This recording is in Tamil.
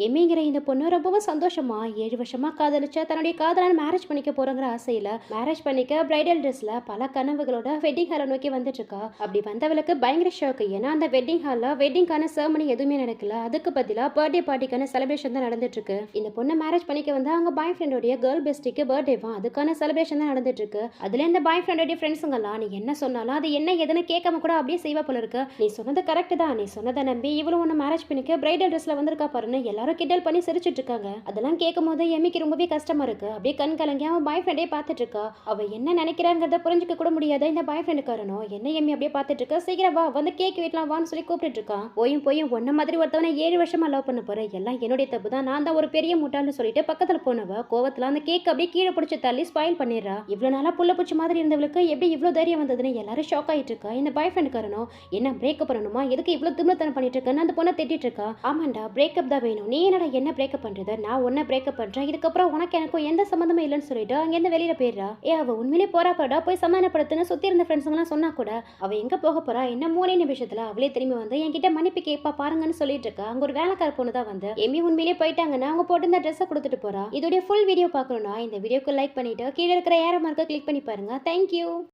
எமிங்கிற இந்த பொண்ணு ரொம்பவும் சந்தோஷமா 7 வருஷமா காதலிச்ச தன்னுடைய காதலன் மேரேஜ் பண்ணிக்க போறங்கிற ஆசையில மேரேஜ் பண்ணிக்க பிரைடல் ட்ரெஸ்ல பல கனவுகளோட வெட்டிங் ஹாலை நோக்கி வந்துட்டு இருக்கா. அப்படி வந்தவளுக்கு பயங்கர ஷாக். ஏன்னா அந்த வெட்டிங் ஹால்ல வெட்டிங்கான செரமனி எதுவுமே நடக்கல. அதுக்கு பதிலா பர்த்டே பார்ட்டிக்கான செலிப்ரேஷன் தான் நடந்துட்டு இருக்கு. இந்த பொண்ணு மேரேஜ் பண்ணிக்க வந்து அவங்க பாய் ஃப்ரெண்டோடைய கேர்ள் பெஸ்டிக்கு பர்த்டேவா, அதுக்கான செலிப்ரேஷன் தான் நடந்துட்டு இருக்கு. அதுல இந்த பாய் ஃப்ரெண்டோடைய ஃப்ரெண்ட்ஸுங்கெல்லாம் நீ என்ன சொன்னாலும் அது என்ன எதுன்னு கேட்காம கூட அப்படியே செய்வா போல இருக்கு. நீ சொன்னது கரெக்ட் தான், நீ சொன்னதை நம்பி இவ்வளவு ஒன்று மேரேஜ் பண்ணிக்க பிரைடல் ட்ரெஸ்ல வந்திருக்கா பாருன்னு எல்லாரும் கிண்டல் பண்ணி சிரிச்சிட்டு இருக்காங்க. அதெல்லாம் கேட்கும் போது எமிக்கு ரொம்பவே கஷ்டமா இருக்கு. அப்படியே கண் கலங்கி அவன் பாய் ஃப்ரெண்டே பார்த்துட்டு இருக்கா. அவ என்ன நினைக்கிறாங்கிறத புரிஞ்சுக்க கூட முடியாத இந்த பாய் ஃப்ரெண்டு காரனும் என்ன எம்மி அப்படியே பார்த்துட்டு இருக்கா. சீக்கிரம் வா, வந்து கேக் வெட்டலாம் வான்னு சொல்லி கூப்பிட்டு இருக்கான். போயும் ஒன்ன மாதிரி ஒருத்தவனை 7 வருஷமா லவ் பண்ண போற, எல்லாம் என்னுடைய தப்பு தான், நான் தான் ஒரு பெரிய முட்டாள்னு சொல்லிட்டு பக்கத்துல போனவ கோவத்துல அந்த கேக் அப்படியே கீழே பிடிச்சி தள்ளி ஸ்பாயில் பண்ணிடுறா. இவ்வளவு நாளா புள்ள பூச்சி மாதிரி இருந்தவளுக்கு எப்படி இவ்வளவு தைரியம் வந்ததுன்னு எல்லாரும் ஷாக் ஆயிட்டு இருக்கா. இந்த பாய் ஃப்ரெண்டு காரனும் என்ன பிரேக்கப் பண்ணணுமா, எதுக்கு இவ்வளவு திமிரத்தனம் பண்ணிட்டு இருக்கன்னு அந்த பொண்ணை திட்டிட்டு இருக்கா. ஆமாண்டா, பிரேக்கப் தான் வேணும், நீ என்னடா என்ன பிரேக்கப் பண்றது, நான் உன்ன பிரேக்கப் பண்றேன், இதுக்கப்புறம் உனக்கு எனக்கும் எந்த சம்பந்தமே இல்லைன்னு சொல்லிட்டு அங்கேருந்து வெளியில போயிடுறா. அவ உண்மையிலே போறா போய் சமாதானப்படுத்துன்னு சுத்தி இருந்த ஃப்ரெண்ட்ஸுங்களாம் சொன்னா கூட அவ எங்க போக போறா, என்ன 3 நிமிஷத்துல அவளே திரும்பி வந்து என்கிட்ட மன்னிப்பு கேட்பா பாருங்கன்னு சொல்லிட்டு இருக்கா. அங்க ஒரு வேலைக்கார பொண்ணு தான் வந்து எம்மி உண்மையிலே போயிட்டாங்கன்னா அவங்க போட்டு இந்த ட்ரெஸ்ஸை கொடுத்துட்டு போறா. இதோட ஃபுல் வீடியோ பார்க்கணும்னா இந்த வீடியோக்கு லைக் பண்ணிட்டு கீழே இருக்கிற ஏரோ மார்க்கை கிளிக் பண்ணி பாருங்க. தேங்க்யூ.